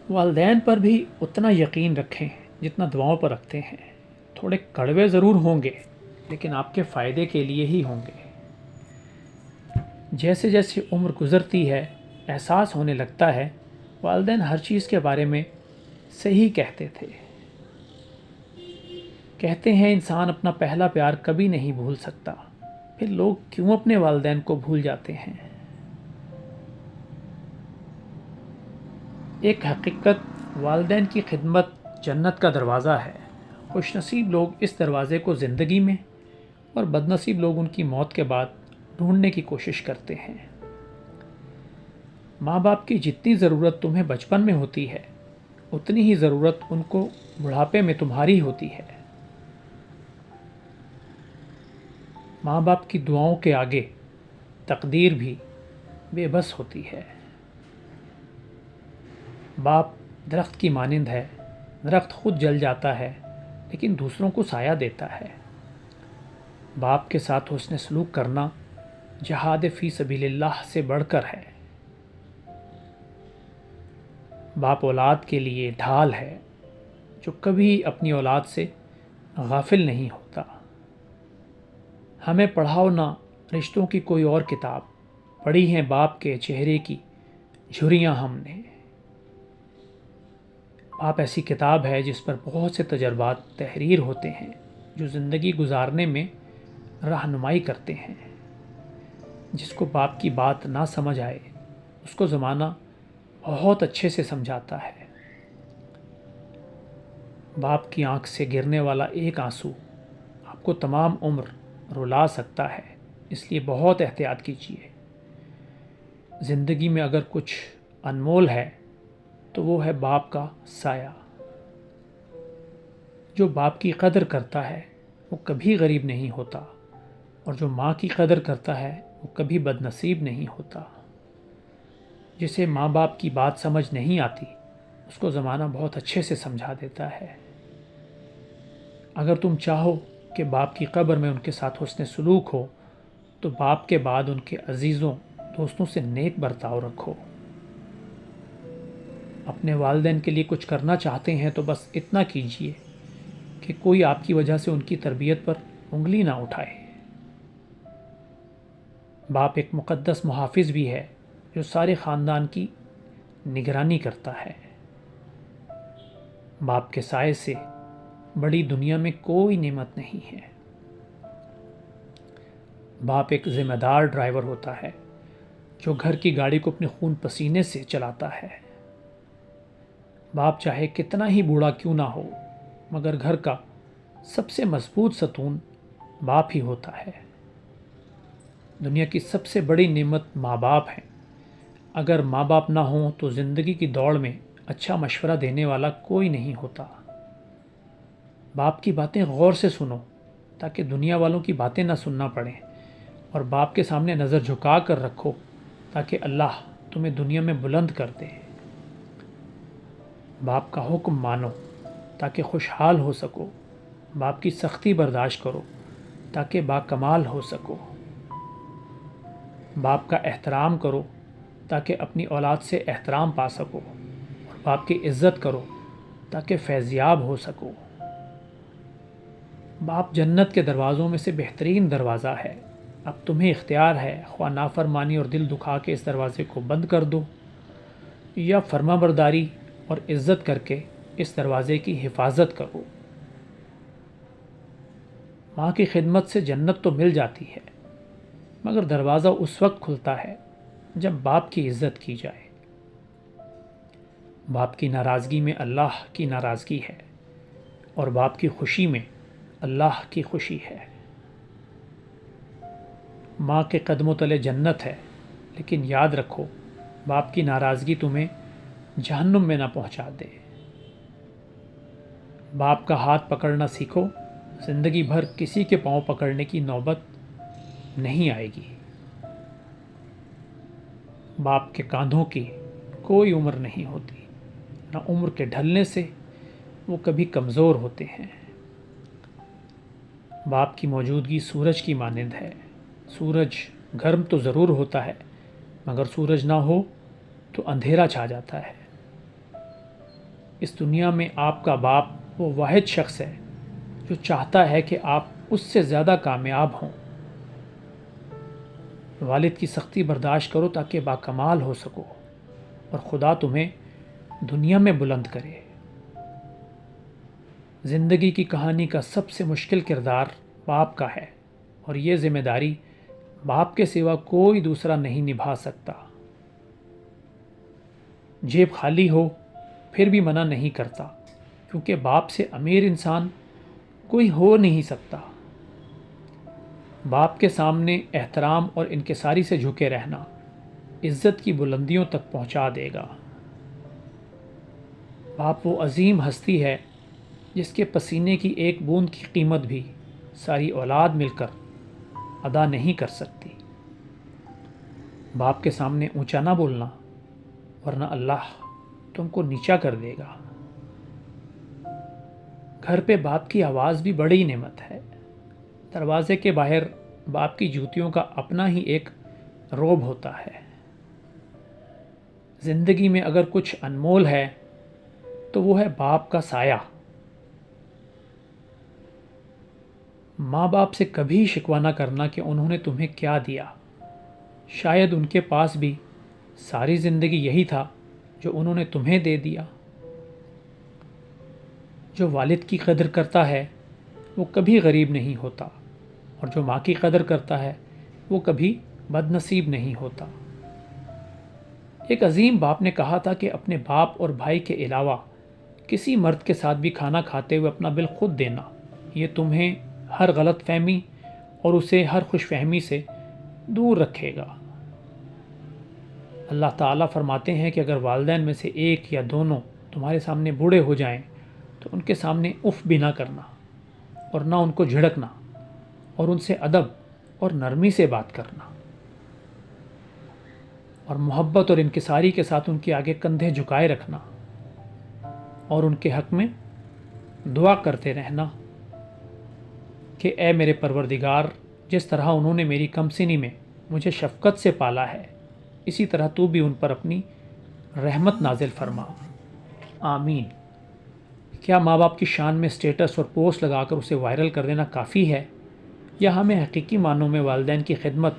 والدین پر بھی اتنا یقین رکھیں جتنا دعاؤں پر رکھتے ہیں۔ تھوڑے کڑوے ضرور ہوں گے لیکن آپ کے فائدے کے لیے ہی ہوں گے۔ جیسے جیسے عمر گزرتی ہے احساس ہونے لگتا ہے والدین ہر چیز کے بارے میں صحیح کہتے تھے۔ کہتے ہیں انسان اپنا پہلا پیار کبھی نہیں بھول سکتا، پھر لوگ کیوں اپنے والدین کو بھول جاتے ہیں؟ ایک حقیقت، والدین کی خدمت جنت کا دروازہ ہے۔ خوش نصیب لوگ اس دروازے کو زندگی میں اور بد نصیب لوگ ان کی موت کے بعد ڈھونڈنے کی کوشش کرتے ہیں۔ ماں باپ کی جتنی ضرورت تمہیں بچپن میں ہوتی ہے اتنی ہی ضرورت ان کو بڑھاپے میں تمہاری ہوتی ہے۔ ماں باپ کی دعاؤں کے آگے تقدیر بھی بے بس ہوتی ہے۔ باپ درخت کی مانند ہے، درخت خود جل جاتا ہے لیکن دوسروں کو سایہ دیتا ہے۔ باپ کے ساتھ حسن سلوک کرنا جہاد فی سبیل اللہ سے بڑھ کر ہے۔ باپ اولاد کے لیے ڈھال ہے جو کبھی اپنی اولاد سے غافل نہیں ہوتا۔ ہمیں پڑھاؤ نہ رشتوں کی کوئی اور کتاب، پڑھی ہیں باپ کے چہرے کی جھریاں ہم نے۔ باپ ایسی کتاب ہے جس پر بہت سے تجربات تحریر ہوتے ہیں جو زندگی گزارنے میں رہنمائی کرتے ہیں۔ جس کو باپ کی بات نہ سمجھ آئے اس کو زمانہ بہت اچھے سے سمجھاتا ہے۔ باپ کی آنکھ سے گرنے والا ایک آنسو آپ کو تمام عمر رلا سکتا ہے، اس لیے بہت احتیاط کیجیے۔ زندگی میں اگر کچھ انمول ہے تو وہ ہے باپ کا سایہ۔ جو باپ کی قدر کرتا ہے وہ کبھی غریب نہیں ہوتا، اور جو ماں کی قدر کرتا ہے وہ کبھی بد نصیب نہیں ہوتا۔ جسے ماں باپ کی بات سمجھ نہیں آتی اس کو زمانہ بہت اچھے سے سمجھا دیتا ہے۔ اگر تم چاہو کہ باپ کی قبر میں ان کے ساتھ حسن سلوک ہو تو باپ کے بعد ان کے عزیزوں دوستوں سے نیک برتاؤ رکھو۔ اپنے والدین کے لیے کچھ کرنا چاہتے ہیں تو بس اتنا کیجیے کہ کوئی آپ کی وجہ سے ان کی تربیت پر انگلی نہ اٹھائے۔ باپ ایک مقدس محافظ بھی ہے جو سارے خاندان کی نگرانی کرتا ہے۔ باپ کے سائے سے بڑی دنیا میں کوئی نعمت نہیں ہے۔ باپ ایک ذمہ دار ڈرائیور ہوتا ہے جو گھر کی گاڑی کو اپنے خون پسینے سے چلاتا ہے۔ باپ چاہے کتنا ہی بوڑھا کیوں نہ ہو مگر گھر کا سب سے مضبوط ستون باپ ہی ہوتا ہے۔ دنیا کی سب سے بڑی نعمت ماں باپ ہیں۔ اگر ماں باپ نہ ہوں تو زندگی کی دوڑ میں اچھا مشورہ دینے والا کوئی نہیں ہوتا۔ باپ کی باتیں غور سے سنو تاکہ دنیا والوں کی باتیں نہ سننا پڑیں، اور باپ کے سامنے نظر جھکا کر رکھو تاکہ اللہ تمہیں دنیا میں بلند کر دے۔ باپ کا حکم مانو تاکہ خوشحال ہو سکو، باپ کی سختی برداشت کرو تاکہ باکمال ہو سکو۔ باپ کا احترام کرو تاکہ اپنی اولاد سے احترام پا سکو، اور باپ کی عزت کرو تاکہ فیضیاب ہو سکو۔ باپ جنت کے دروازوں میں سے بہترین دروازہ ہے۔ اب تمہیں اختیار ہے، خواہ نافرمانی اور دل دکھا کے اس دروازے کو بند کر دو یا فرما برداری اور عزت کر کے اس دروازے کی حفاظت کرو۔ ماں کی خدمت سے جنت تو مل جاتی ہے مگر دروازہ اس وقت کھلتا ہے جب باپ کی عزت کی جائے۔ باپ کی ناراضگی میں اللہ کی ناراضگی ہے، اور باپ کی خوشی میں اللہ کی خوشی ہے۔ ماں کے قدموں تلے جنت ہے، لیکن یاد رکھو باپ کی ناراضگی تمہیں جہنم میں نہ پہنچا دے۔ باپ کا ہاتھ پکڑنا سیکھو، زندگی بھر کسی کے پاؤں پکڑنے کی نوبت نہیں آئے گی۔ باپ کے کاندھوں کی کوئی عمر نہیں ہوتی، نہ عمر کے ڈھلنے سے وہ کبھی کمزور ہوتے ہیں۔ باپ کی موجودگی سورج کی مانند ہے۔ سورج گرم تو ضرور ہوتا ہے مگر سورج نہ ہو تو اندھیرا چھا جاتا ہے۔ اس دنیا میں آپ کا باپ وہ واحد شخص ہے جو چاہتا ہے کہ آپ اس سے زیادہ کامیاب ہوں۔ والد کی سختی برداشت کرو تاکہ باکمال ہو سکو اور خدا تمہیں دنیا میں بلند کرے۔ زندگی کی کہانی کا سب سے مشکل کردار باپ کا ہے، اور یہ ذمہ داری باپ کے سوا کوئی دوسرا نہیں نبھا سکتا۔ جیب خالی ہو پھر بھی منع نہیں کرتا، کیونکہ باپ سے امیر انسان کوئی ہو نہیں سکتا۔ باپ کے سامنے احترام اور انکساری سے جھکے رہنا عزت کی بلندیوں تک پہنچا دے گا۔ باپ وہ عظیم ہستی ہے جس کے پسینے کی ایک بوند کی قیمت بھی ساری اولاد مل کر ادا نہیں کر سکتی۔ باپ کے سامنے اونچا نہ بولنا، ورنہ اللہ تم کو نیچا کر دے گا۔ گھر پہ باپ کی آواز بھی بڑی نعمت ہے۔ دروازے کے باہر باپ کی جوتیوں کا اپنا ہی ایک روب ہوتا ہے۔ زندگی میں اگر کچھ انمول ہے تو وہ ہے باپ کا سایہ۔ ماں باپ سے کبھی شکوہ نہ کرنا کہ انہوں نے تمہیں کیا دیا۔ شاید ان کے پاس بھی ساری زندگی یہی تھا جو انہوں نے تمہیں دے دیا۔ جو والد کی قدر کرتا ہے وہ کبھی غریب نہیں ہوتا، اور جو ماں کی قدر کرتا ہے وہ کبھی بد نصیب نہیں ہوتا۔ ایک عظیم باپ نے کہا تھا کہ اپنے باپ اور بھائی کے علاوہ کسی مرد کے ساتھ بھی کھانا کھاتے ہوئے اپنا بل خود دینا، یہ تمہیں ہر غلط فہمی اور اسے ہر خوش فہمی سے دور رکھے گا۔ اللہ تعالیٰ فرماتے ہیں کہ اگر والدین میں سے ایک یا دونوں تمہارے سامنے بوڑھے ہو جائیں تو ان کے سامنے اف بھی نہ کرنا، اور نہ ان کو جھڑکنا، اور ان سے ادب اور نرمی سے بات کرنا، اور محبت اور انکساری کے ساتھ ان کے آگے کندھے جھکائے رکھنا، اور ان کے حق میں دعا کرتے رہنا کہ اے میرے پروردگار، جس طرح انہوں نے میری کم سنی میں مجھے شفقت سے پالا ہے، اسی طرح تو بھی ان پر اپنی رحمت نازل فرما۔ آمین۔ کیا ماں باپ کی شان میں اسٹیٹس اور پوسٹ لگا کر اسے وائرل کر دینا کافی ہے، یا ہمیں حقیقی معنوں میں والدین کی خدمت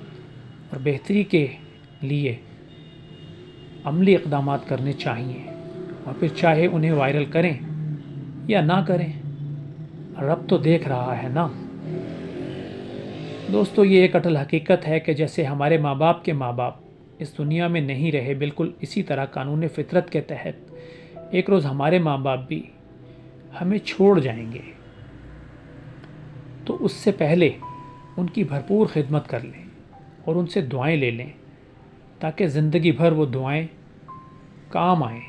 اور بہتری کے لیے عملی اقدامات کرنے چاہیے، اور پھر چاہے انہیں وائرل کریں یا نہ کریں، رب تو دیکھ رہا ہے نا۔ دوستو، یہ ایک اٹل حقیقت ہے کہ جیسے ہمارے ماں باپ کے ماں باپ اس دنیا میں نہیں رہے، بالکل اسی طرح قانون فطرت کے تحت ایک روز ہمارے ماں باپ بھی ہمیں چھوڑ جائیں گے۔ تو اس سے پہلے ان کی بھرپور خدمت کر لیں اور ان سے دعائیں لے لیں، تاکہ زندگی بھر وہ دعائیں کام آئیں۔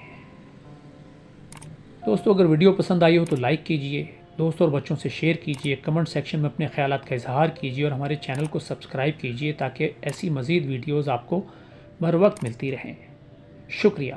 دوستو، اگر ویڈیو پسند آئی ہو تو لائک کیجئے، دوستوں اور بچوں سے شیئر کیجئے، کمنٹ سیکشن میں اپنے خیالات کا اظہار کیجئے، اور ہمارے چینل کو سبسکرائب کیجئے تاکہ ایسی مزید ویڈیوز آپ کو بر وقت ملتی رہیں۔ شکریہ۔